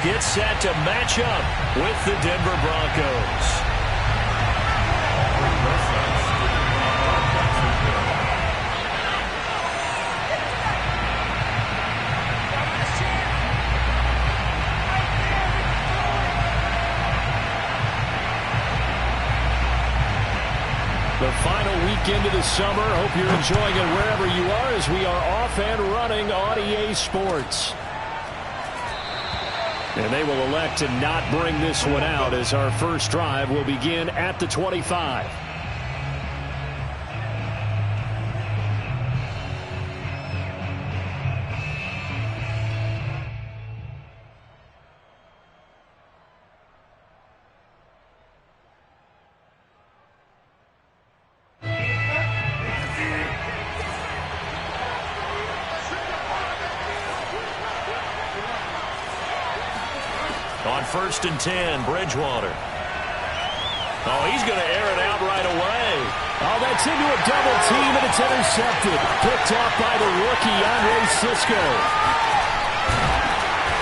get set to match up with the Denver Broncos. The final weekend of the summer. Hope you're enjoying it wherever you are as we are off and running on EA Sports. And they will elect to not bring this one out as our first drive will begin at the 25. On 1st and 10, Bridgewater. Oh, he's going to air it out right away. Oh, that's into a double team, and it's intercepted. Picked off by the rookie, Andre Sisco.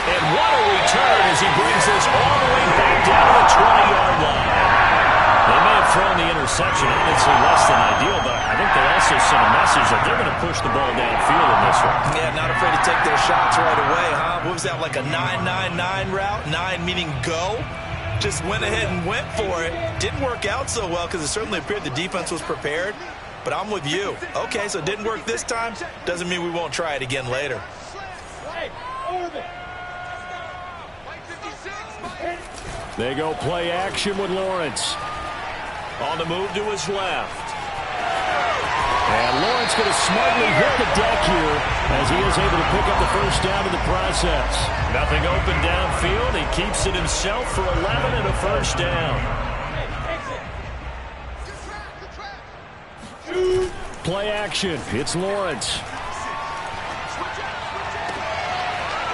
And what a return as he brings this all the way back down to the 20-yard line. They may have thrown the interception, obviously less than ideal, but I think they also sent a message that they're going to push the ball downfield in this one. Yeah, not afraid to take their shots right away, huh? What was that, like a 9-9-9 route? 9 meaning go? Just went ahead and went for it. Didn't work out so well because it certainly appeared the defense was prepared. But I'm with you. Okay, so it didn't work this time. Doesn't mean we won't try it again later. They go play action with Lawrence. On the move to his left. And Lawrence going to smartly hit the deck here as he is able to pick up the first down in the process. Nothing open downfield. He keeps it himself for 11 and a first down. Play action. It's Lawrence.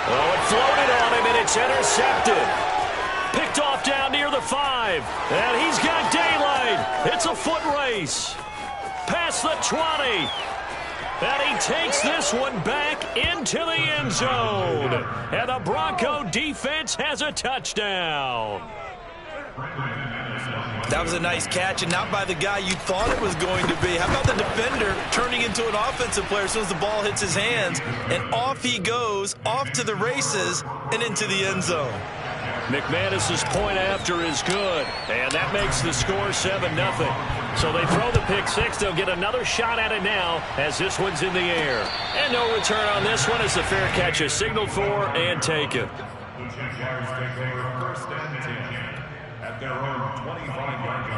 Oh, it floated on him, and it's intercepted. Picked off down near the 5. And he's got daylight. It's a foot race. Past the 20. And he takes this one back into the end zone. And the Bronco defense has a touchdown. That was a nice catch, and not by the guy you thought it was going to be. How about the defender turning into an offensive player as soon as the ball hits his hands, and off he goes, off to the races, and into the end zone. McManus's point after is good, and that makes the score 7-0. So they throw the pick six. They'll get another shot at it now as this one's in the air. And no return on this one as the fair catch is signaled for and taken. The Jaguars take over 1st and 10 at their own 25-yard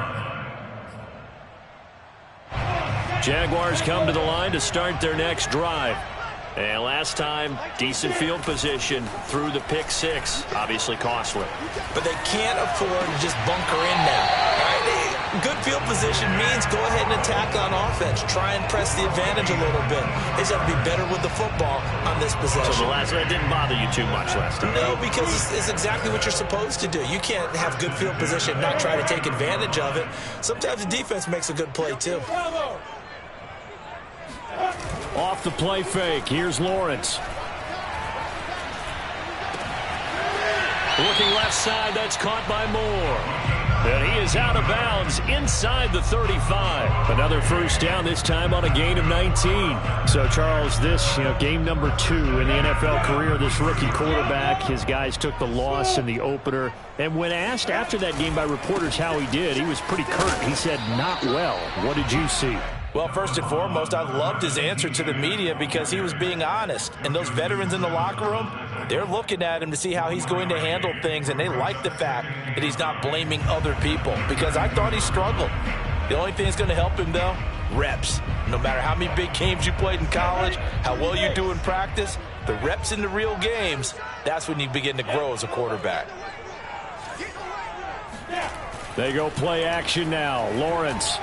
line. Jaguars come to the line to start their next drive. And last time, decent field position through the pick six. Obviously costly. But they can't afford to just bunker in now. Right? Good field position means go ahead and attack on offense. Try and press the advantage a little bit. They just have to be better with the football on this possession. So that didn't bother you too much last time? No, because it's exactly what you're supposed to do. You can't have good field position and not try to take advantage of it. Sometimes the defense makes a good play, too. Off the play fake. Here's Lawrence. Looking left side. That's caught by Moore. And he is out of bounds inside the 35. Another first down, this time on a gain of 19. So, Charles, this game number 2 in the NFL career, this rookie quarterback. His guys took the loss in the opener. And when asked after that game by reporters how he did, he was pretty curt. He said, not well. What did you see? Well, first and foremost, I loved his answer to the media because he was being honest. And those veterans in the locker room, they're looking at him to see how he's going to handle things, and they like the fact that he's not blaming other people because I thought he struggled. The only thing that's going to help him, though, reps. No matter how many big games you played in college, how well you do in practice, the reps in the real games, that's when you begin to grow as a quarterback. They go play action now. Lawrence.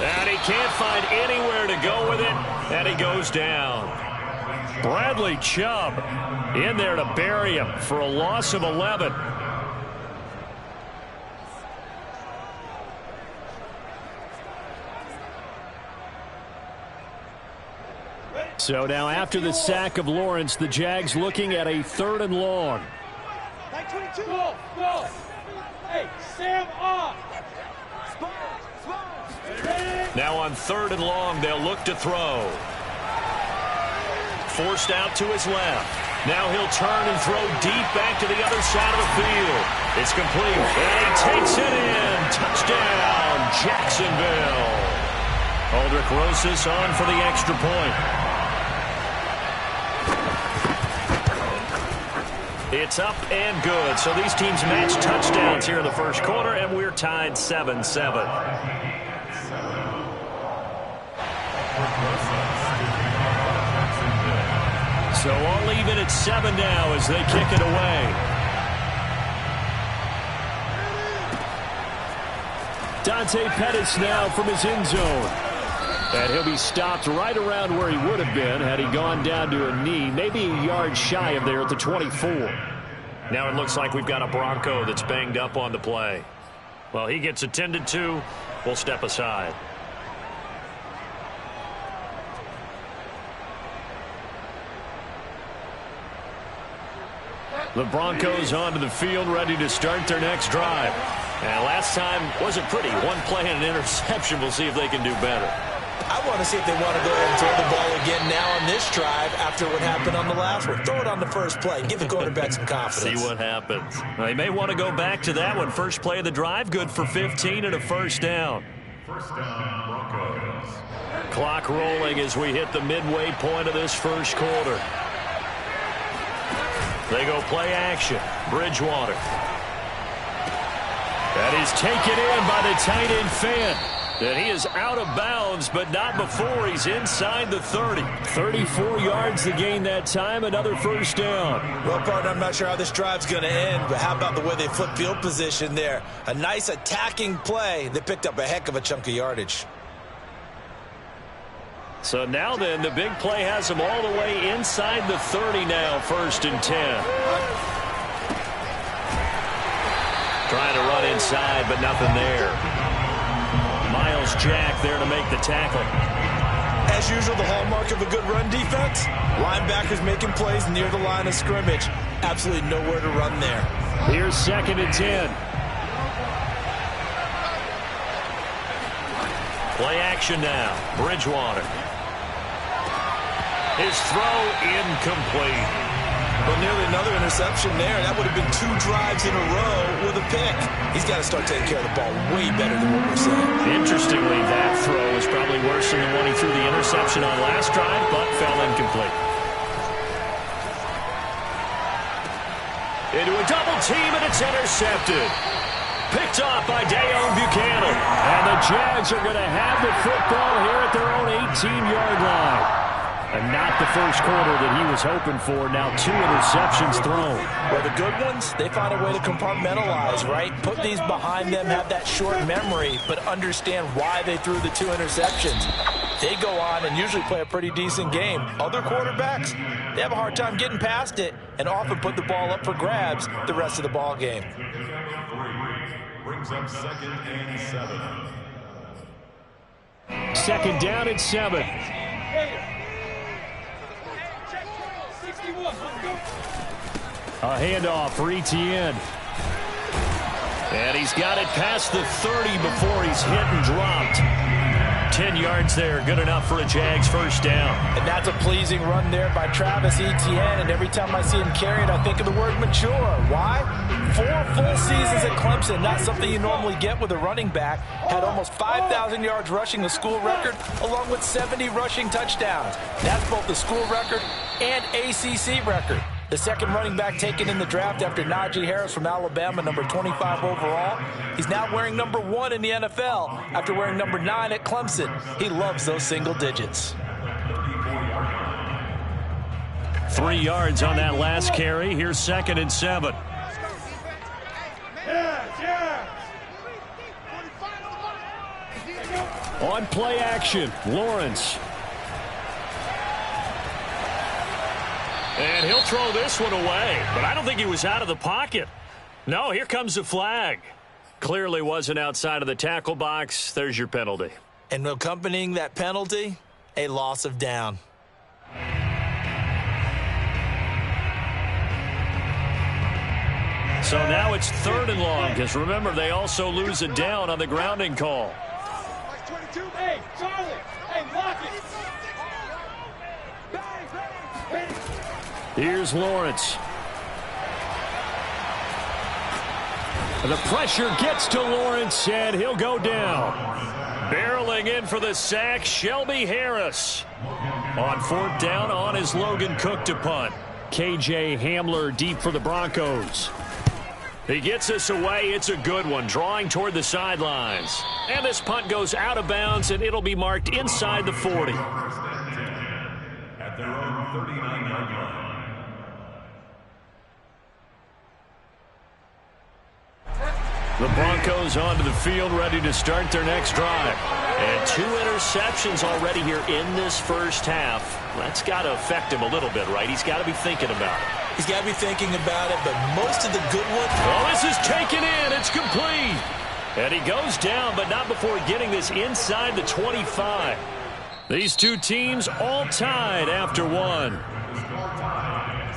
And he can't find anywhere to go with it, and he goes down. Bradley Chubb in there to bury him for a loss of 11. So now after the sack of Lawrence, the Jags looking at a 3rd and long. Go. Hey, Sam off. Now on 3rd and long, they'll look to throw. Forced out to his left. Now he'll turn and throw deep back to the other side of the field. It's complete, and he takes it in. Touchdown, Jacksonville. Aldrich Rosas on for the extra point. It's up and good. So these teams match touchdowns here in the first quarter, and we're tied 7-7. So all even at 7 now as they kick it away. Dante Pettis now from his end zone. And he'll be stopped right around where he would have been had he gone down to a knee, maybe a yard shy of there at the 24. Now it looks like we've got a Bronco that's banged up on the play. Well, he gets attended to. We'll step aside. The Broncos onto the field, ready to start their next drive. And last time wasn't pretty. One play and an interception. We'll see if they can do better. I want to see if they want to go ahead and throw the ball again now on this drive after what happened on the last one. Throw it on the first play. Give the quarterback some confidence. See what happens. Well, they may want to go back to that one. First play of the drive, good for 15 and a first down. First down, Broncos. Clock rolling as we hit the midway point of this first quarter. They go play action. Bridgewater. That is taken in by the tight end Fant. And he is out of bounds, but not before he's inside the 30. 34 yards to gain that time, another first down. Well, partner, I'm not sure how this drive's going to end, but how about the way they flip field position there? A nice attacking play. They picked up a heck of a chunk of yardage. So now then, the big play has him all the way inside the 30 now, 1st and 10. Trying to run inside, but nothing there. Miles Jack there to make the tackle. As usual, the hallmark of a good run defense, linebackers making plays near the line of scrimmage. Absolutely nowhere to run there. Here's 2nd and 10. Play action now. Bridgewater. His throw incomplete. Well, nearly another interception there. That would have been 2 drives in a row with a pick. He's got to start taking care of the ball way better than what we're seeing. Interestingly, that throw was probably worse than the one he threw the interception on last drive, but fell incomplete. Into a double team, and it's intercepted. Picked off by Dayon Buchanan. And the Jags are going to have the football here at their own 18-yard line. And not the first quarter that he was hoping for. Now 2 interceptions thrown. Well, the good ones, they find a way to compartmentalize, right? Put these behind them, have that short memory, but understand why they threw the 2 interceptions. They go on and usually play a pretty decent game. Other quarterbacks, they have a hard time getting past it and often put the ball up for grabs the rest of the ball game. Brings up 2nd and 7. 2nd down and 7. A handoff for Etienne. And he's got it past the 30 before he's hit and dropped. 10 yards there, good enough for a Jags first down. And that's a pleasing run there by Travis Etienne, and every time I see him carry it, I think of the word mature. Why? 4 full seasons at Clemson, not something you normally get with a running back. Had almost 5,000 yards rushing, the school record, along with 70 rushing touchdowns. That's both the school record and ACC record. The second running back taken in the draft after Najee Harris from Alabama, number 25 overall. He's now wearing number 1 in the NFL after wearing number 9 at Clemson. He loves those single digits. 3 yards on that last carry. Here's 2nd and 7. On play action, Lawrence. And he'll throw this one away, but I don't think he was out of the pocket. No, here comes the flag. Clearly wasn't outside of the tackle box. There's your penalty. And accompanying that penalty, a loss of down. So now it's 3rd and long, because remember, they also lose a down on the grounding call. Hey, Charlie! Hey, lock it! Here's Lawrence. The pressure gets to Lawrence, and he'll go down. Barreling in for the sack, Shelby Harris. On 4th down, on is Logan Cook to punt. K.J. Hamler deep for the Broncos. He gets us away. It's a good one, drawing toward the sidelines. And this punt goes out of bounds, and it'll be marked inside the 40. At their own 39-yard line. The Broncos onto the field, ready to start their next drive. And 2 interceptions already here in this first half. That's got to affect him a little bit, right? He's got to be thinking about it. He's got to be thinking about it, but most of the good ones... Oh, this is taken in. It's complete. And he goes down, but not before getting this inside the 25. These two teams all tied after one. Score time,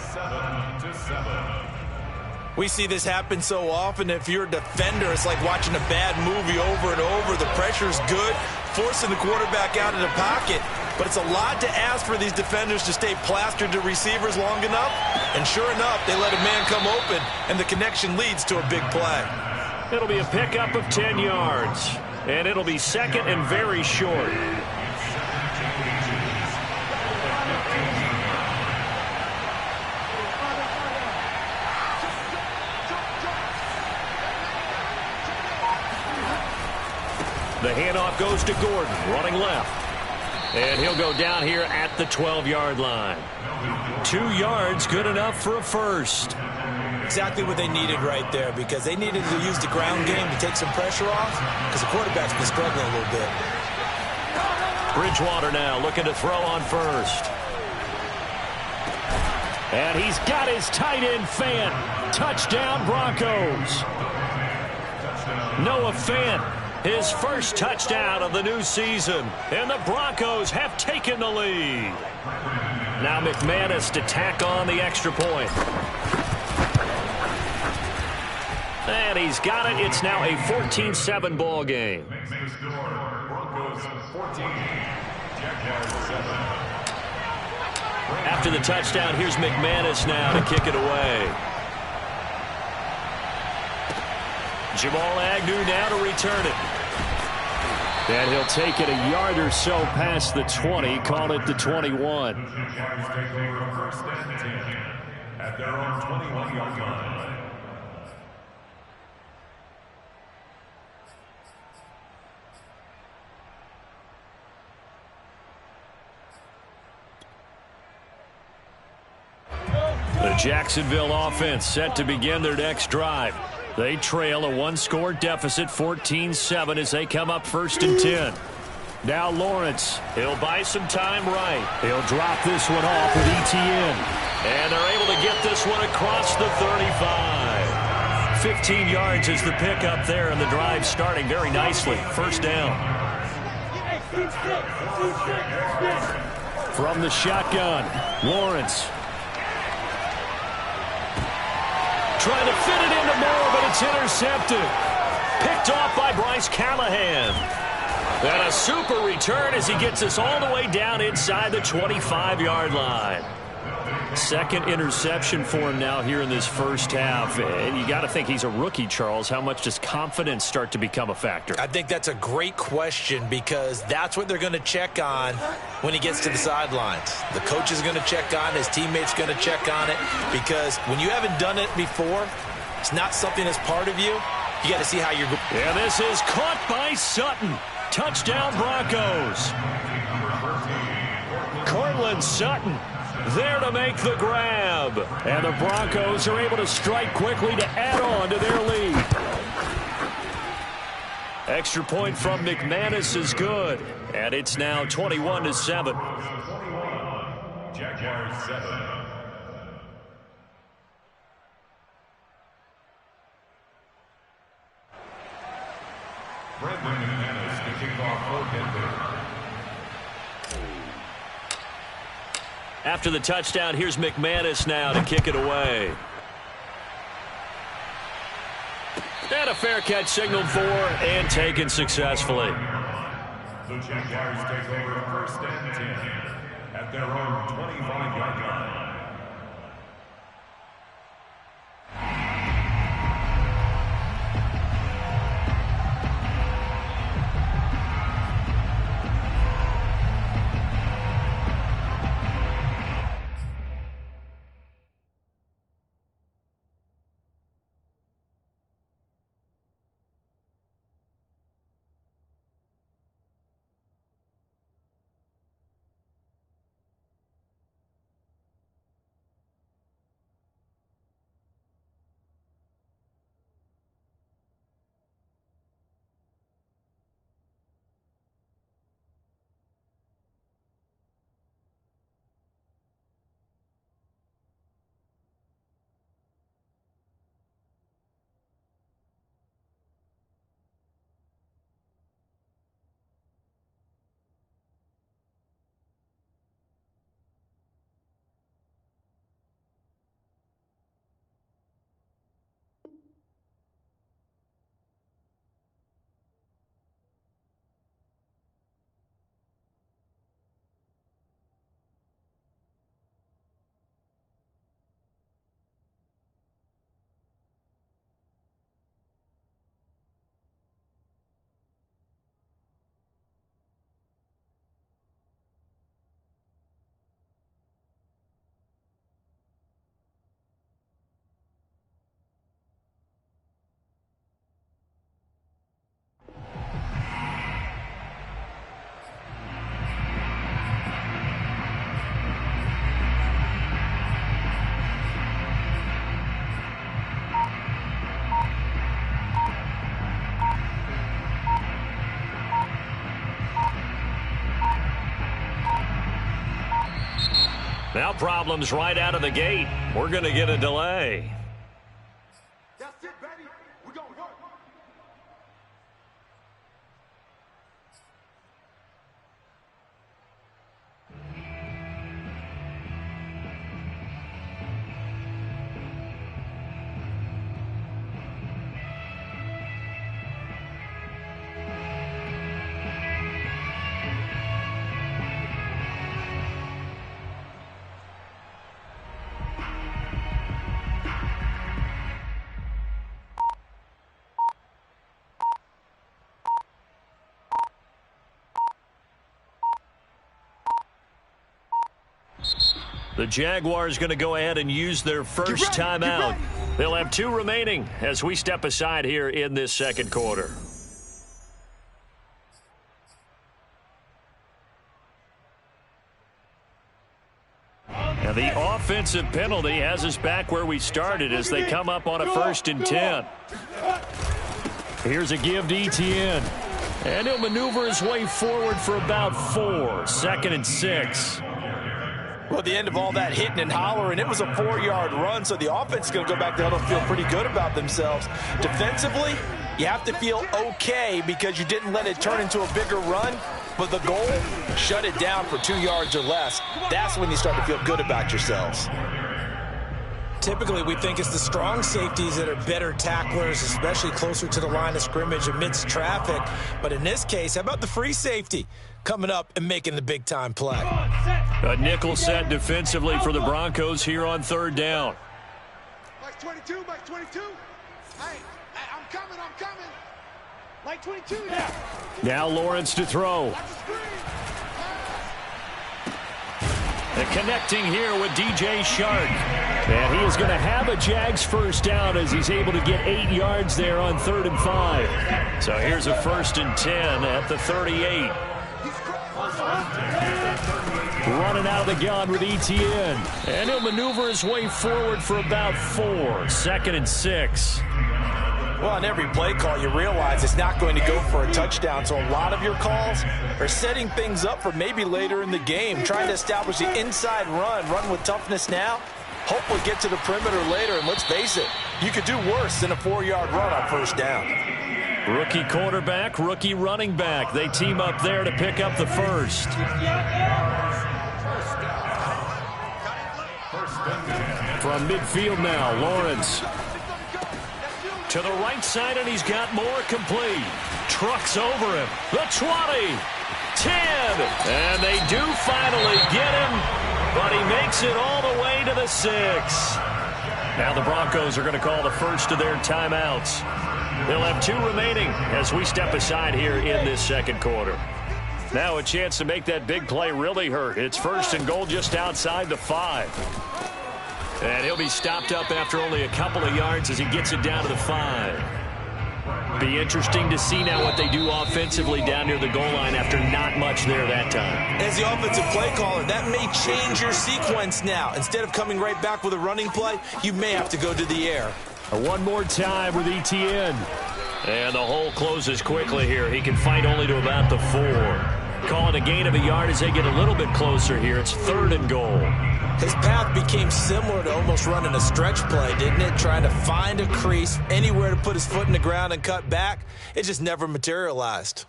7-7. We see this happen so often. If you're a defender, it's like watching a bad movie over and over. The pressure's good, forcing the quarterback out of the pocket. But it's a lot to ask for these defenders to stay plastered to receivers long enough. And sure enough, they let a man come open, and the connection leads to a big play. It'll be a pickup of 10 yards. And it'll be 2nd and very short. The handoff goes to Gordon, running left. And he'll go down here at the 12-yard line. 2 yards, good enough for a first. Exactly what they needed right there, because they needed to use the ground game to take some pressure off, because the quarterback's been struggling a little bit. Bridgewater now looking to throw on first. And he's got his tight end Fant. Touchdown, Broncos. Noah Fant, his first touchdown of the new season. And the Broncos have taken the lead. Now McManus to tack on the extra point. And he's got it. It's now a 14-7 ball game. Makes the score, Broncos 14, Jaguars 7. After the touchdown, here's McManus now to kick it away. Jamal Agnew now to return it. And he'll take it a yard or so past the 20, call it the 21. Jaguars take over 1st and 10 at their own 21-yard line. The Jacksonville offense set to begin their next drive. They trail a 1-score deficit, 14-7, as they come up 1st and 10. Now Lawrence, he'll buy some time right. He'll drop this one off with ETN. And they're able to get this one across the 35. 15 yards is the pickup there, and the drive starting very nicely. 1st down. From the shotgun, Lawrence. Trying to fit it into Moore, but it's intercepted. Picked off by Bryce Callahan. And a super return as he gets us all the way down inside the 25-yard line. 2nd interception for him now here in this first half. And you got to think he's a rookie, Charles. How much does confidence start to become a factor? I think that's a great question, because that's what they're going to check on when he gets to the sidelines. The coach is going to check on it. His teammates going to check on it, because when you haven't done it before, it's not something that's part of you. You got to see how you're going. Yeah, this is caught by Sutton. Touchdown, Broncos. Cortland Sutton there to make the grab. And the Broncos are able to strike quickly to add on to their lead. Extra point from McManus is good. And it's now 21-7. 21, Jaguars 7. Brendan McManus to kick off for Denver. After the touchdown, here's McManus now to kick it away. And a fair catch signaled for and taken successfully. The Jaguars take over 1st and 10 at their own 25-yard line. Now problems right out of the gate. We're going to get a delay. That's it, baby. We're going to work. The Jaguars going to go ahead and use their first timeout. They'll have 2 remaining as we step aside here in this second quarter. And the offensive penalty has us back where we started as they come up on a 1st and 10. Here's a give to Etienne. And he'll maneuver his way forward for about 4. 2nd and 6. Well, at the end of all that hitting and hollering, it was a 4-yard run, so the offense is going to go back there and feel pretty good about themselves. Defensively, you have to feel okay because you didn't let it turn into a bigger run, but the goal, shut it down for 2 yards or less. That's when you start to feel good about yourselves. Typically, we think it's the strong safeties that are better tacklers, especially closer to the line of scrimmage amidst traffic. But in this case, how about the free safety coming up and making the big-time play? A nickel set defensively for the Broncos here on 3rd down. Mike 22, Mike 22. Hey, I'm coming. Mike 22, yeah. Now Lawrence to throw. And connecting here with DJ Shark. And he is going to have a Jags first down as he's able to get 8 yards there on 3rd and 5. So here's a 1st and 10 at the 38. Running out of the gun with Etienne. And he'll maneuver his way forward for about 4. 2nd and 6. Well, on every play call, you realize it's not going to go for a touchdown, so a lot of your calls are setting things up for maybe later in the game, trying to establish the inside run with toughness now, hopefully get to the perimeter later, and let's face it, you could do worse than a 4-yard run on 1st down. Rookie quarterback, rookie running back. They team up there to pick up the first. From midfield now, Lawrence. To the right side, and he's got more complete. Trucks over him. The 20. 10. And they do finally get him, but he makes it all the way to the 6. Now the Broncos are going to call the first of their timeouts. They'll have 2 remaining as we step aside here in this second quarter. Now a chance to make that big play really hurt. It's 1st and goal just outside the 5. And he'll be stopped up after only a couple of yards as he gets it down to the 5. Be interesting to see now what they do offensively down near the goal line after not much there that time. As the offensive play caller, that may change your sequence now. Instead of coming right back with a running play, you may have to go to the air. One more time with ETN. And the hole closes quickly here. He can fight only to about the 4. Calling a gain of a yard as they get a little bit closer here. It's 3rd and goal. His path became similar to almost running a stretch play, didn't it? Trying to find a crease, anywhere to put his foot in the ground and cut back. It just never materialized.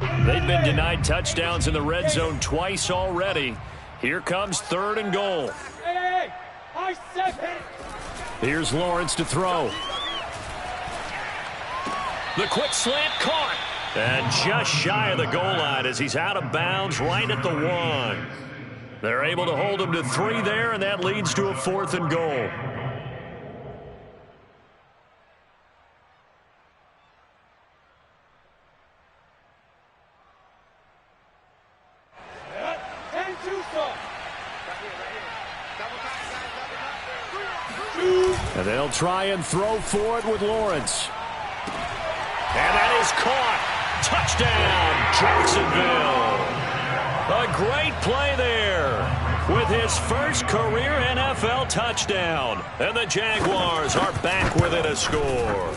They've been denied touchdowns in the red zone twice already. Here comes 3rd and goal. Here's Lawrence to throw. The quick slant caught. And just shy of the goal line as he's out of bounds right at the 1. They're able to hold him to 3 there, and that leads to a 4th and goal. And they'll try and throw for it with Lawrence. And that is caught. Touchdown, Jacksonville. A great play there with his first career NFL touchdown. And the Jaguars are back within a score.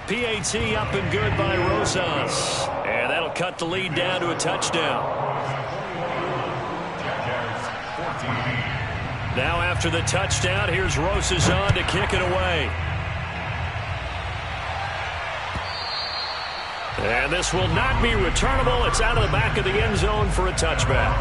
PAT up and good by Rosas. And that'll cut the lead down to a touchdown. Now after the touchdown, here's Rosas on to kick it away. And this will not be returnable. It's out of the back of the end zone for a touchback.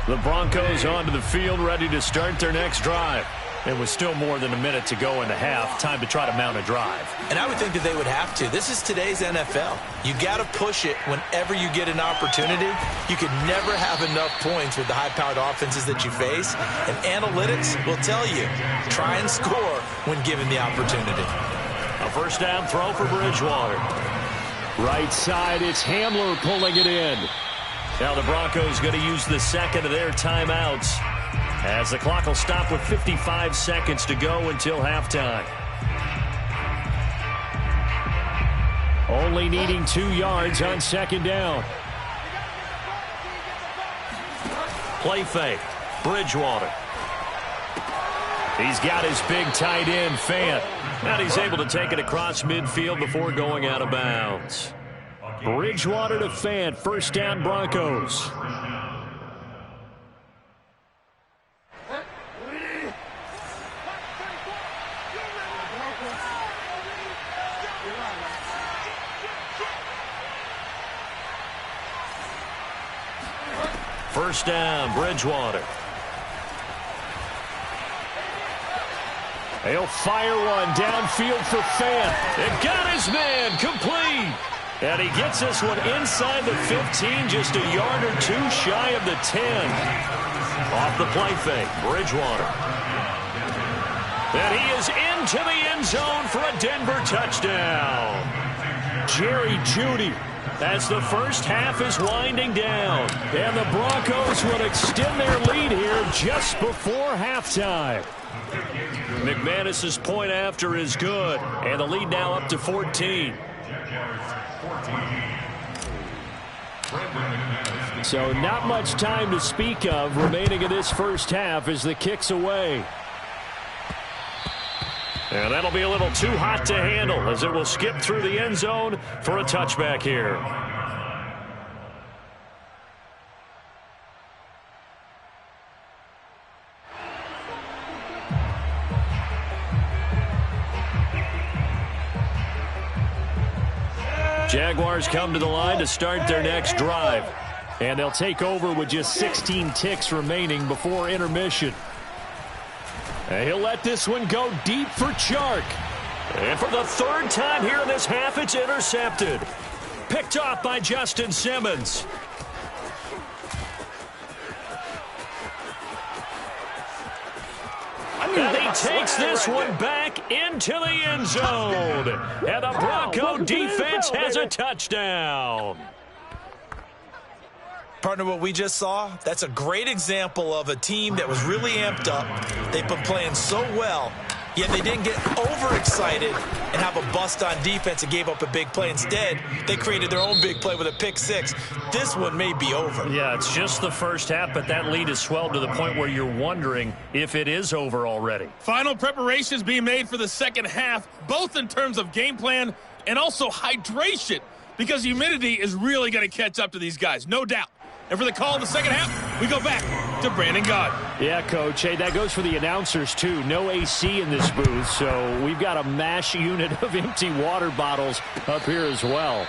The Broncos onto the field, ready to start their next drive. It was still more than a minute to go in the half. Time to try to mount a drive. And I would think that they would have to. This is today's NFL. You got to push it whenever you get an opportunity. You can never have enough points with the high-powered offenses that you face. And analytics will tell you, try and score when given the opportunity. A first down throw for Bridgewater. Right side, it's Hamler pulling it in. Now the Broncos going to use the second of their timeouts, as the clock will stop with 55 seconds to go until halftime. Only needing 2 yards on second down. Play fake. Bridgewater. He's got his big tight end, Fant. And he's able to take it across midfield before going out of bounds. Bridgewater to Fant. First down, Broncos. First down, Bridgewater. He'll fire one downfield for Fant. It got his man complete. And he gets this one inside the 15, just a yard or 2 shy of the 10. Off the play fake, Bridgewater. And he is into the end zone for a Denver touchdown. Jerry Jeudy, as the first half is winding down. And the Broncos will extend their lead here just before halftime. McManus's point after is good. And the lead now up to 14. So not much time to speak of remaining in this first half as the kick's away. And that'll be a little too hot to handle as it will skip through the end zone for a touchback here. Jaguars come to the line to start their next drive. And they'll take over with just 16 ticks remaining before intermission. And he'll let this one go deep for Chark. And for the third time here in this half, it's intercepted. Picked off by Justin Simmons. And he takes this one back into the end zone. And the Bronco defense has a touchdown. Partner, what we just saw, that's a great example of a team that was really amped up. They've been playing so well, yet they didn't get overexcited and have a bust on defense and gave up a big play. Instead, they created their own big play with a pick six. This one may be over. Yeah, it's just the first half, but that lead has swelled to the point where you're wondering if it is over already. Final preparations being made for the second half, both in terms of game plan and also hydration, because humidity is really going to catch up to these guys, no doubt. And for the call of the second half, we go back to Brandon Gaud. Yeah, Coach. Hey, that goes for the announcers, too. No AC in this booth, so we've got a mash unit of empty water bottles up here as well.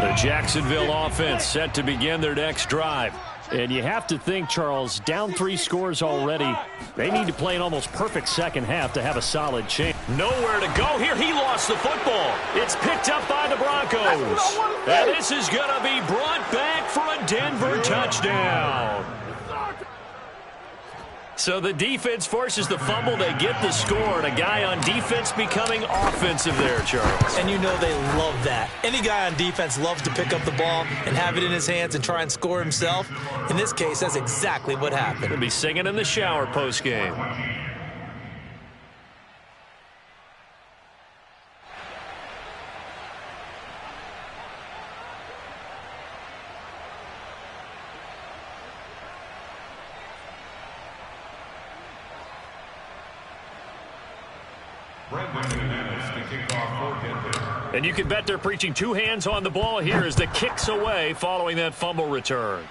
The Jacksonville offense set to begin their next drive. And you have to think, Charles, down 3 scores already. They need to play an almost perfect second half to have a solid chance. Nowhere to go here. He lost the football. It's picked up by the Broncos. And this is going to be brought back for a Denver touchdown. So the defense forces the fumble. They get the score, and a guy on defense becoming offensive there, Charles. And you know they love that. Any guy on defense loves to pick up the ball and have it in his hands and try and score himself. In this case, that's exactly what happened. He'll be singing in the shower post-game. And you can bet they're preaching 2 hands on the ball here as the kick's away following that fumble return.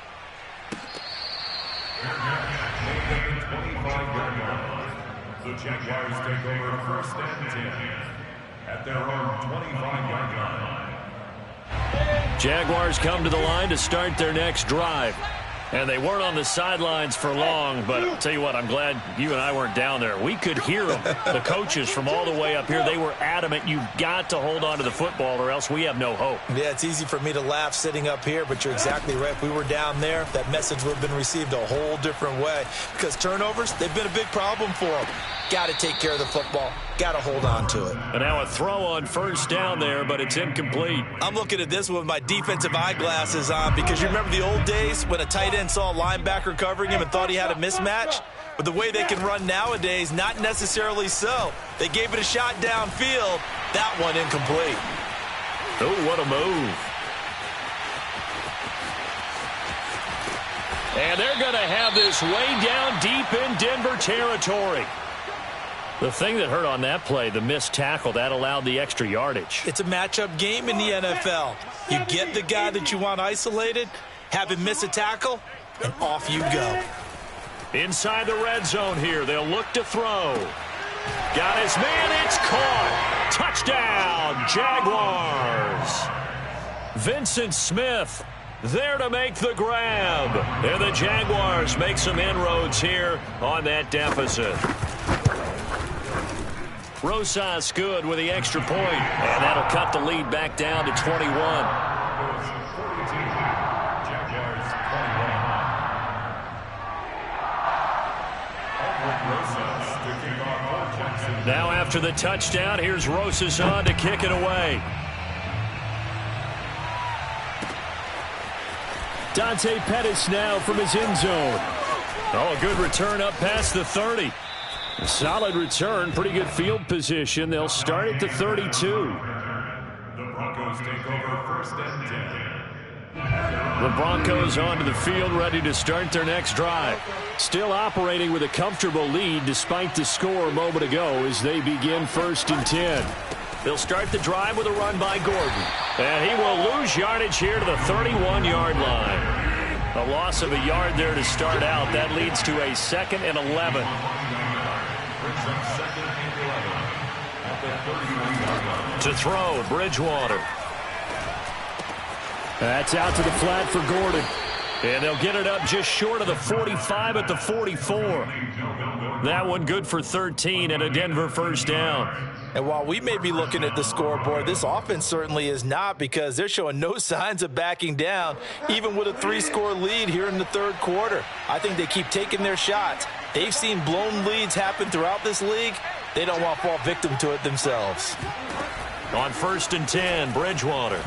The Jaguars take over first and 10 at their own 25-yard line. Jaguars come to the line to start their next drive. And they weren't on the sidelines for long, but I'll tell you what, I'm glad you and I weren't down there. We could hear them, the coaches from all the way up here. They were adamant, you've got to hold on to the football or else we have no hope. Yeah, it's easy for me to laugh sitting up here, but you're exactly right. If we were down there, that message would have been received a whole different way. Because turnovers, they've been a big problem for them. Got to take care of the football. Got to hold on to it. And now a throw on first down there, but it's incomplete. I'm looking at this with my defensive eyeglasses on because you remember the old days when a tight end saw a linebacker covering him and thought he had a mismatch? But the way they can run nowadays, not necessarily so. They gave it a shot downfield. That one incomplete. Oh, what a move. And they're going to have this way down deep in Denver territory. The thing that hurt on that play, the missed tackle, that allowed the extra yardage. It's a matchup game in the NFL. You get the guy that you want isolated, have him miss a tackle, and off you go. Inside the red zone here, they'll look to throw. Got his man, it's caught. Touchdown, Jaguars. Vincent Smith there to make the grab. And the Jaguars make some inroads here on that deficit. Rosas good with the extra point, and that'll cut the lead back down to 21. Now after the touchdown, here's Rosas on to kick it away. Dante Pettis now from his end zone. Oh, a good return up past the 30. Solid return, pretty good field position. They'll start at the 32. The Broncos take over first and 10. The Broncos onto the field, ready to start their next drive. Still operating with a comfortable lead despite the score a moment ago as they begin first and 10. They'll start the drive with a run by Gordon. And he will lose yardage here to the 31-yard line. A loss of a yard there to start out. That leads to a 2nd and 11. To throw, Bridgewater. That's out to the flat for Gordon. And they'll get it up just short of the 45 at the 44. That one good for 13 and a Denver first down. And while we may be looking at the scoreboard, this offense certainly is not, because they're showing no signs of backing down, even with a 3-score lead here in the third quarter. I think they keep taking their shots. They've seen blown leads happen throughout this league. They don't want to fall victim to it themselves. On 1st and 10, Bridgewater.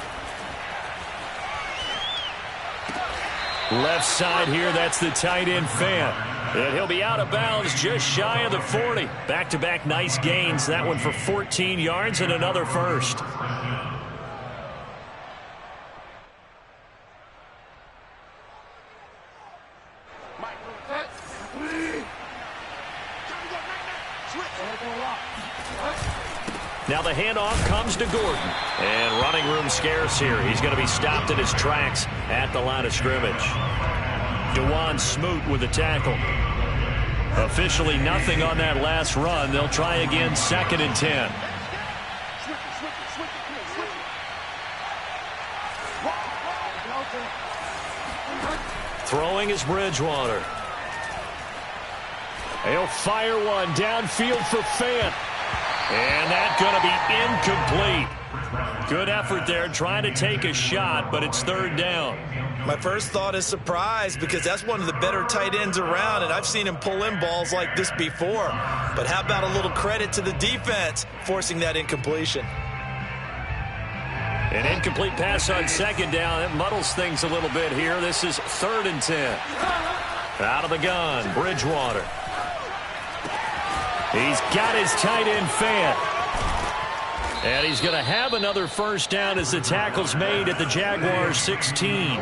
Left side here, that's the tight end Fant. And he'll be out of bounds just shy of the 40. Back-to-back nice gains. That one for 14 yards and another first. Now the handoff comes to Gordon. And running room scarce here. He's going to be stopped in his tracks at the line of scrimmage. Dewan Smoot with the tackle. Officially nothing on that last run. They'll try again, 2nd and 10. Throwing is Bridgewater. He'll fire one downfield for Fant. And that's going to be incomplete. Good effort there trying to take a shot, but it's 3rd down. My first thought is surprise, because that's one of the better tight ends around, and I've seen him pull in balls like this before. But how about a little credit to the defense forcing that incompletion? An incomplete pass on 2nd down. It muddles things a little bit here. This is 3rd and 10. Out of the gun, Bridgewater. He's got his tight end Fant. And he's going to have another first down as the tackle's made at the Jaguars 16.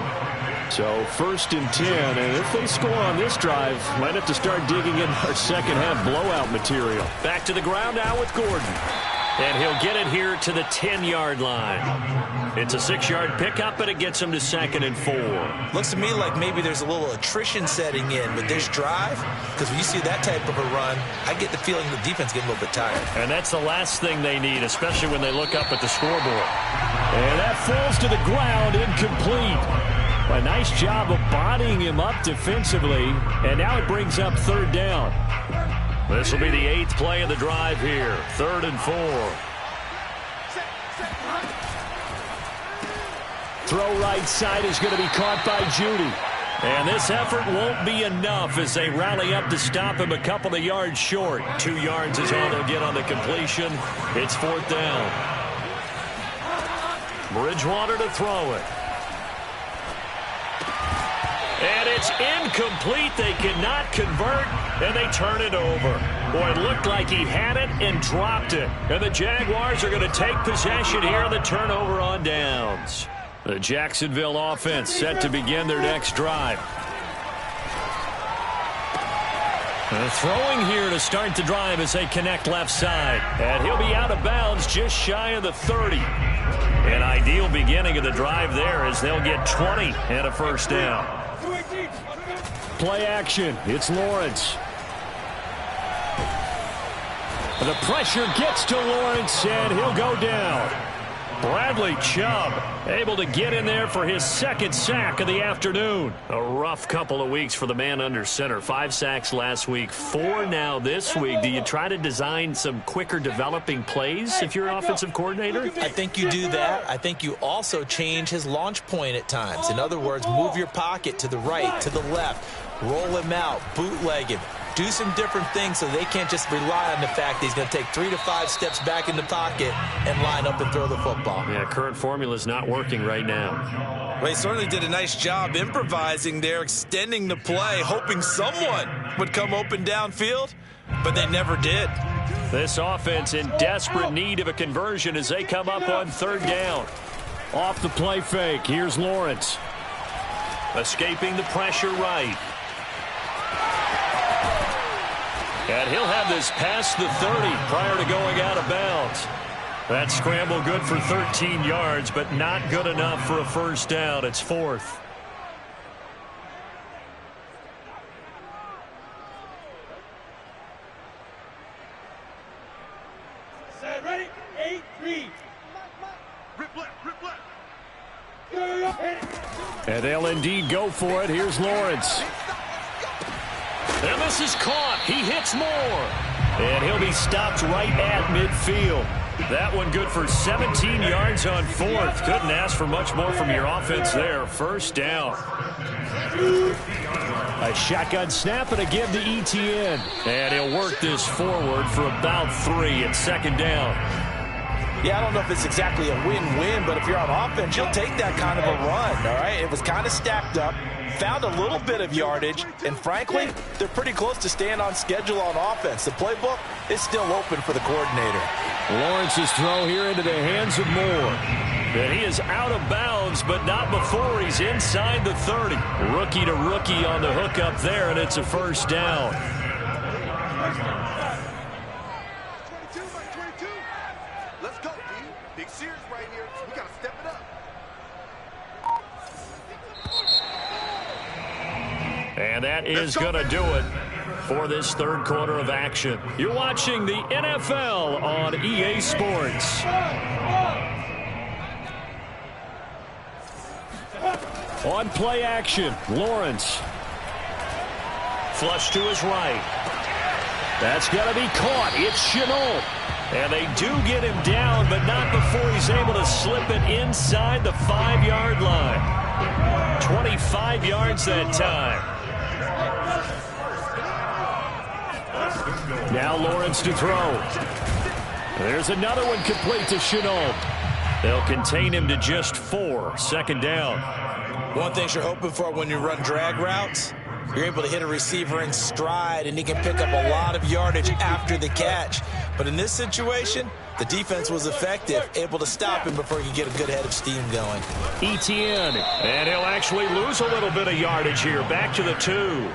So 1st and 10, and if they score on this drive, might have to start digging in our second half blowout material. Back to the ground now with Gordon. And he'll get it here to the 10-yard line. It's a 6-yard pickup, but it gets him to 2nd and 4. Looks to me like maybe there's a little attrition setting in with this drive, because when you see that type of a run, I get the feeling the defense getting a little bit tired. And that's the last thing they need, especially when they look up at the scoreboard. And that falls to the ground, incomplete. A nice job of bodying him up defensively, and now it brings up 3rd down. This will be the 8th play of the drive here. 3rd and 4. Throw right side is going to be caught by Judy. And this effort won't be enough as they rally up to stop him a couple of yards short. 2 yards is all they'll get on the completion. It's 4th down. Bridgewater to throw it. And it's incomplete. They cannot convert, and they turn it over. Boy, it looked like he had it and dropped it. And the Jaguars are going to take possession here on the turnover on downs. The Jacksonville offense set to begin their next drive. And throwing here to start the drive as they connect left side. And he'll be out of bounds just shy of the 30. An ideal beginning of the drive there as they'll get 20 and a first down. Play action. It's Lawrence. The pressure gets to Lawrence, and he'll go down. Bradley Chubb able to get in there for his 2nd sack of the afternoon. A rough couple of weeks for the man under center. 5 sacks last week, 4 now this week. Do you try to design some quicker developing plays if you're an offensive coordinator? I think you do that. I think you also change his launch point at times. In other words, move your pocket to the right, to the left, roll him out, bootleg him. Do some different things so they can't just rely on the fact that he's going to take 3 to 5 steps back in the pocket and line up and throw the football. Yeah, current formula is not working right now. Well, he certainly did a nice job improvising there, extending the play, hoping someone would come open downfield, but they never did. This offense in desperate need of a conversion as they come up on 3rd down. Off the play fake, here's Lawrence. Escaping the pressure right. And he'll have this past the 30 prior to going out of bounds. That scramble good for 13 yards, but not good enough for a first down. It's 4th. And they'll indeed go for it. Here's Lawrence. And this is caught. He hits more. And he'll be stopped right at midfield. That one good for 17 yards on fourth. Couldn't ask for much more from your offense there. First down. A shotgun snap and a give to ETN. And he'll work this forward for about 3 at second down. Yeah, I don't know if it's exactly a win-win, but if you're on offense, you'll take that kind of a run, all right? It was kind of stacked up, found a little bit of yardage, and frankly, they're pretty close to staying on schedule on offense. The playbook is still open for the coordinator. Lawrence's throw here into the hands of Moore. And he is out of bounds, but not before he's inside the 30. Rookie to rookie on the hook up there, and it's a first down. 22 by 22. Let's go, D. Big Sears right here. We got to step it up. And that is going to do it for this third quarter of action. You're watching the NFL on EA Sports. On play action, Lawrence. Flush to his right. That's going to be caught. It's Chenault. And they do get him down, but not before he's able to slip it inside the 5-yard line. 25 yards that time. Now Lawrence to throw. There's another one complete to Chenault. They'll contain him to just 4. Second down. One thing you're hoping for when you run drag routes, you're able to hit a receiver in stride, and he can pick up a lot of yardage after the catch. But in this situation, the defense was effective, able to stop him before he could get a good head of steam going. ETN, and he'll actually lose a little bit of yardage here. Back to the 2.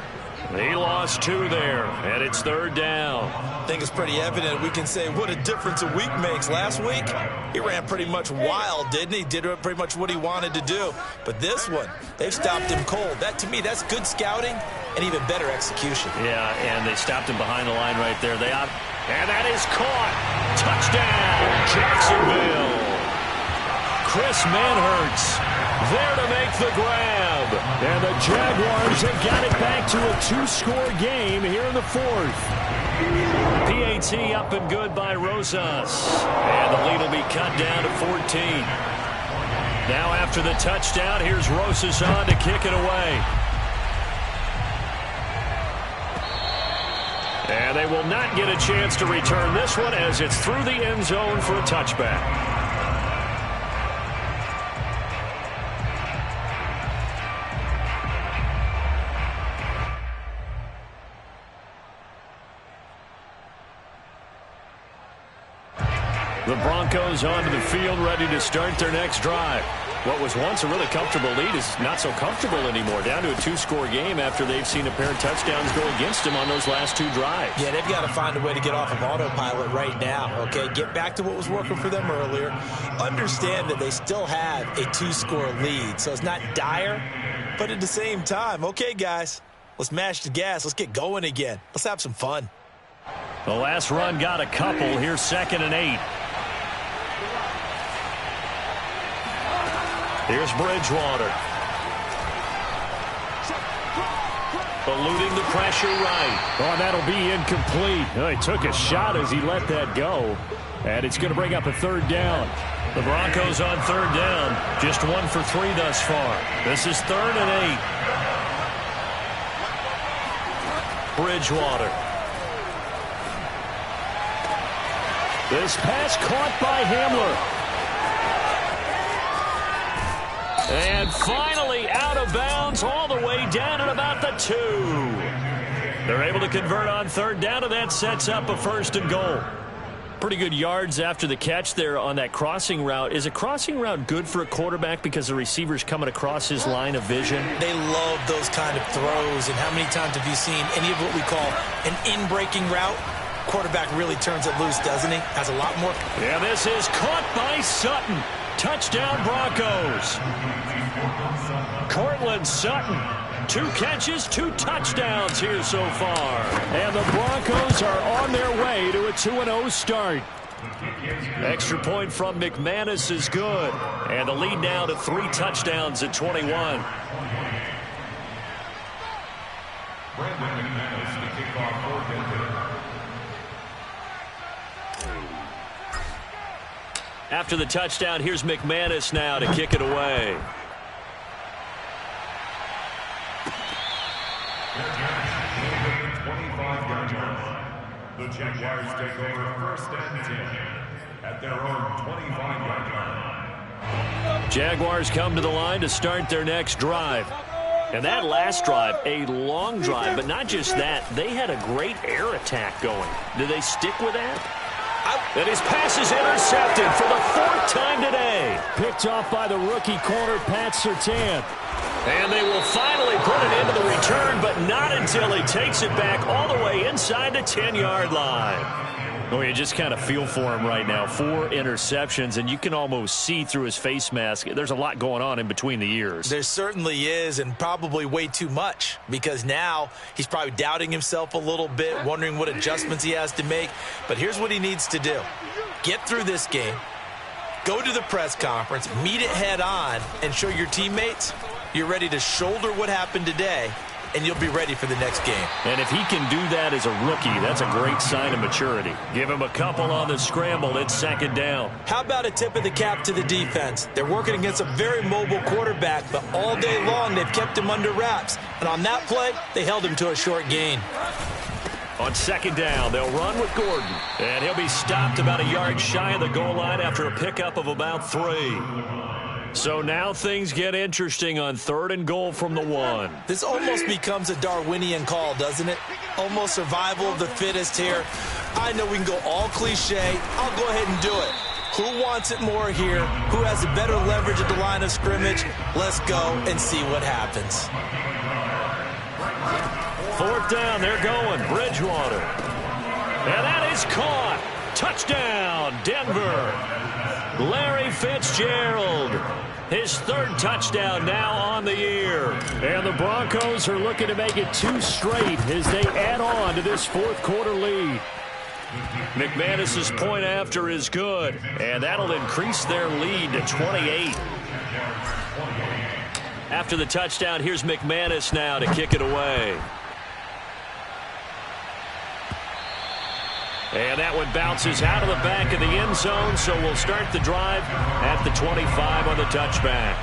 He lost 2 there, and it's third down. I think it's pretty evident. We can say what a difference a week makes. Last week, he ran pretty much wild, didn't he? Did pretty much what he wanted to do. But this one, they've stopped him cold. That, to me, that's good scouting and even better execution. Yeah, and they stopped him behind the line right there. And that is caught. Touchdown, Jacksonville. Chris Manhertz there to make the grab. And the Jaguars have got it back to a 2-score game here in the 4th. PAT up and good by Rosas. And the lead will be cut down to 14. Now after the touchdown, here's Rosas on to kick it away. And they will not get a chance to return this one as it's through the end zone for a touchback. The Broncos onto the field, ready to start their next drive. What was once a really comfortable lead is not so comfortable anymore. Down to a 2-score game after they've seen a pair of touchdowns go against them on those last 2 drives. Yeah, they've got to find a way to get off of autopilot right now, okay? Get back to what was working for them earlier. Understand that they still have a 2-score lead, so it's not dire. But at the same time, okay, guys, let's mash the gas. Let's get going again. Let's have some fun. The last run got a couple. Here's 2nd and 8. Here's Bridgewater. Eluding the pressure right. Oh, and that'll be incomplete. Oh, he took a shot as he let that go. And it's going to bring up a third down. The Broncos on third down. Just 1 for 3 thus far. This is 3rd and 8. Bridgewater. This pass caught by Hamler. And finally out of bounds all the way down at about the 2. They're able to convert on third down, and that sets up a 1st and goal. Pretty good yards after the catch there on that crossing route. Is a crossing route good for a quarterback because the receiver's coming across his line of vision? They love those kind of throws. And how many times have you seen any of what we call an in-breaking route? Quarterback really turns it loose, doesn't he? Has a lot more. Yeah, this is caught by Sutton. Touchdown Broncos. Cortland Sutton. 2 catches, 2 touchdowns here so far. And the Broncos are on their way to a 2-0 start. Extra point from McManus is good. And the lead now to 3 touchdowns at 21. McManus to kick off for Denver. After the touchdown, here's McManus now to kick it away. The Jaguars take over first and 10 at their own 25-yard line. Jaguars come to the line to start their next drive. And that last drive, a long drive, but not just that. They had a great air attack going. Do they stick with that? And his pass is intercepted for the 4th time today. Picked off by the rookie corner, Pat Surtain. And they will finally put it into the return, but not until he takes it back all the way inside the 10-yard line. Oh, you just kind of feel for him right now. 4 interceptions, and you can almost see through his face mask. There's a lot going on in between the ears. There certainly is, and probably way too much, because now he's probably doubting himself a little bit, wondering what adjustments he has to make. But here's what he needs to do. Get through this game, go to the press conference, meet it head on, and show your teammates you're ready to shoulder what happened today, and you'll be ready for the next game. And if he can do that as a rookie, that's a great sign of maturity. Give him a couple on the scramble. It's 2nd down. How about a tip of the cap to the defense? They're working against a very mobile quarterback, but all day long they've kept him under wraps. And on that play, they held him to a short gain. On 2nd down, they'll run with Gordon. And he'll be stopped about a yard shy of the goal line after a pickup of about 3. So now things get interesting on 3rd and goal from the 1. This almost becomes a Darwinian call, doesn't it? Almost survival of the fittest here. I know we can go all cliche. I'll go ahead and do it. Who wants it more here? Who has a better leverage at the line of scrimmage? Let's go and see what happens. 4th down, they're going. Bridgewater. And that is caught. Touchdown, Denver. Larry Fitzgerald. His 3rd touchdown now on the year. And the Broncos are looking to make it 2 straight as they add on to this 4th quarter lead. McManus's point after is good, and that'll increase their lead to 28. After the touchdown, here's McManus now to kick it away. And that one bounces out of the back of the end zone, so we'll start the drive at the 25 on the touchback.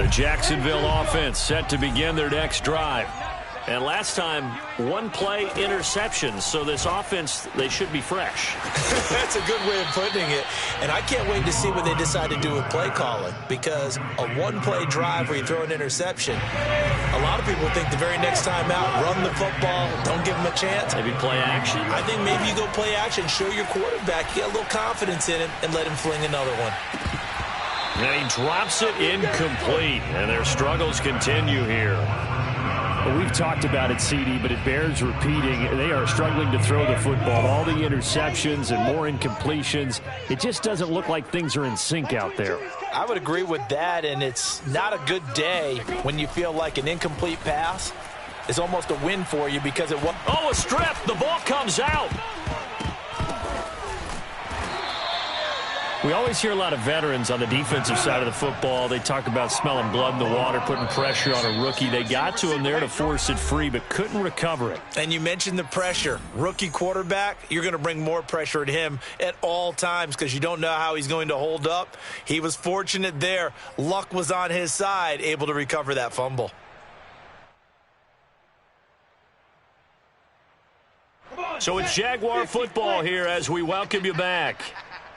The Jacksonville offense set to begin their next drive. And last time, 1-play interception. So this offense, they should be fresh. That's a good way of putting it. And I can't wait to see what they decide to do with play calling. Because a 1-play drive where you throw an interception, a lot of people think the very next time out, run the football, don't give them a chance. Maybe play action? I think maybe you go play action, show your quarterback, get a little confidence in him, and let him fling another one. And he drops it incomplete. And their struggles continue here. Well, we've talked about it, CD, but it bears repeating. They are struggling to throw the football. All the interceptions and more incompletions. It just doesn't look like things are in sync out there. I would agree with that, and it's not a good day when you feel like an incomplete pass is almost a win for you because it was. Oh, a strip. The ball comes out. We always hear a lot of veterans on the defensive side of the football. They talk about smelling blood in the water, putting pressure on a rookie. They got to him there to force it free, but couldn't recover it. And you mentioned the pressure. Rookie quarterback, you're going to bring more pressure at him at all times because you don't know how he's going to hold up. He was fortunate there. Luck was on his side, able to recover that fumble. So it's Jaguar football here as we welcome you back.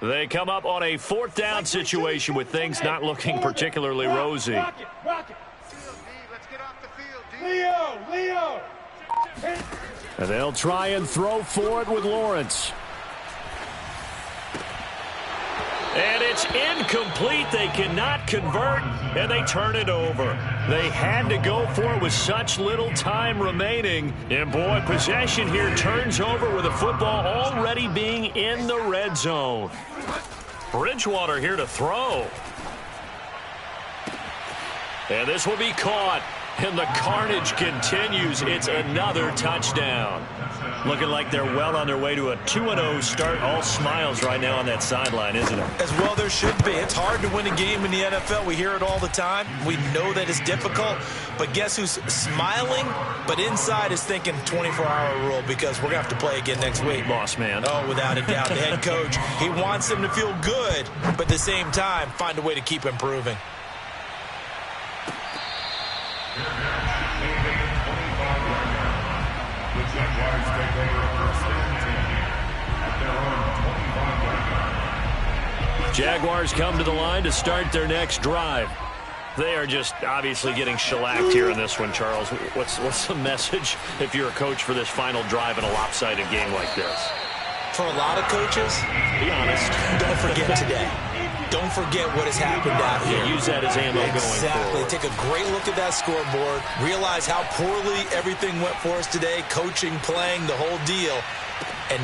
They come up on a 4th down situation with things not looking particularly rosy. Let's get off the field, Leo! And they'll try and throw for it with Lawrence. And it's incomplete. They cannot convert, and they turn it over. They had to go for it with such little time remaining. And, boy, possession here turns over with the football already being in the red zone. Bridgewater here to throw. And this will be caught. And the carnage continues. It's another touchdown. Looking like they're well on their way to a 2-0 start. All smiles right now on that sideline, isn't it? As well there should be. It's hard to win a game in the NFL. We hear it all the time. We know that it's difficult. But guess who's smiling, but inside is thinking 24-hour rule, because we're going to have to play again next week. Boss man. Oh, without a doubt. The head coach, he wants them to feel good, but at the same time, find a way to keep improving. The Jaguars take over first and 10 at their own 25-yard line. Jaguars come to the line to start their next drive. They are just obviously getting shellacked here in this one, Charles. What's the message if you're a coach for this final drive in a lopsided game like this? For a lot of coaches, Be honest. don't forget today. Don't forget what has happened out here. Yeah, use that as ammo going Exactly. forward. Take a great look at that scoreboard. Realize how poorly everything went for us today. Coaching, playing, the whole deal. And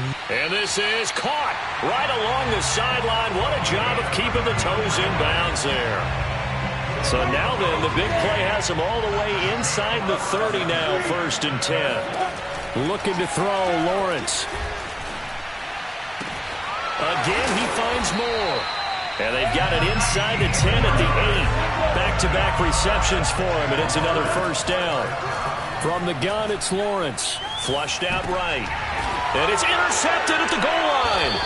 this is caught right along the sideline. What a job of keeping the toes in bounds there. So now then, the big play has him all the way inside the 30 now, 1st and 10. Looking to throw, Lawrence. Again, he finds more. And they've got it inside the 10 at the 8. Back-to-back receptions for him, and it's another 1st down. From the gun, it's Lawrence. Flushed out right. And it's intercepted at the goal line.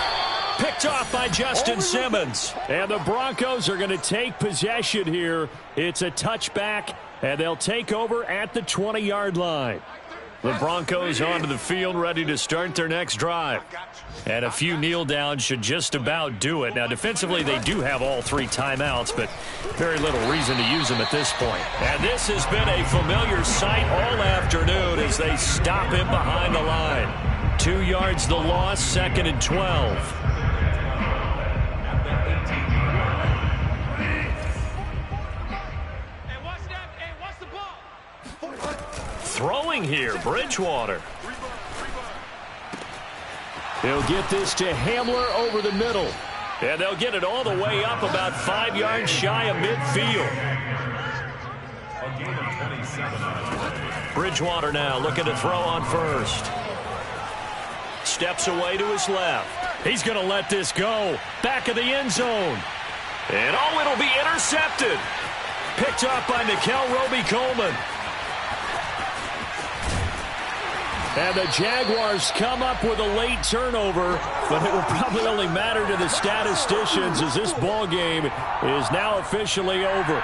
Picked off by Justin Simmons. And the Broncos are going to take possession here. It's a touchback, and they'll take over at the 20-yard line. The Broncos onto the field, ready to start their next drive. And a few kneel downs should just about do it. Now, defensively, they do have all 3 timeouts, but very little reason to use them at this point. And this has been a familiar sight all afternoon as they stop him behind the line. 2 yards the loss, 2nd and 12. Throwing here, Bridgewater. They'll get this to Hamler over the middle. And they'll get it all the way up about 5 yards shy of midfield. A gain of 27. Bridgewater now looking to throw on 1st. Steps away to his left. He's going to let this go. Back of the end zone. And oh, it'll be intercepted. Picked up by Nickel Roby-Coleman. And the Jaguars come up with a late turnover, but it will probably only matter to the statisticians as this ball game is now officially over.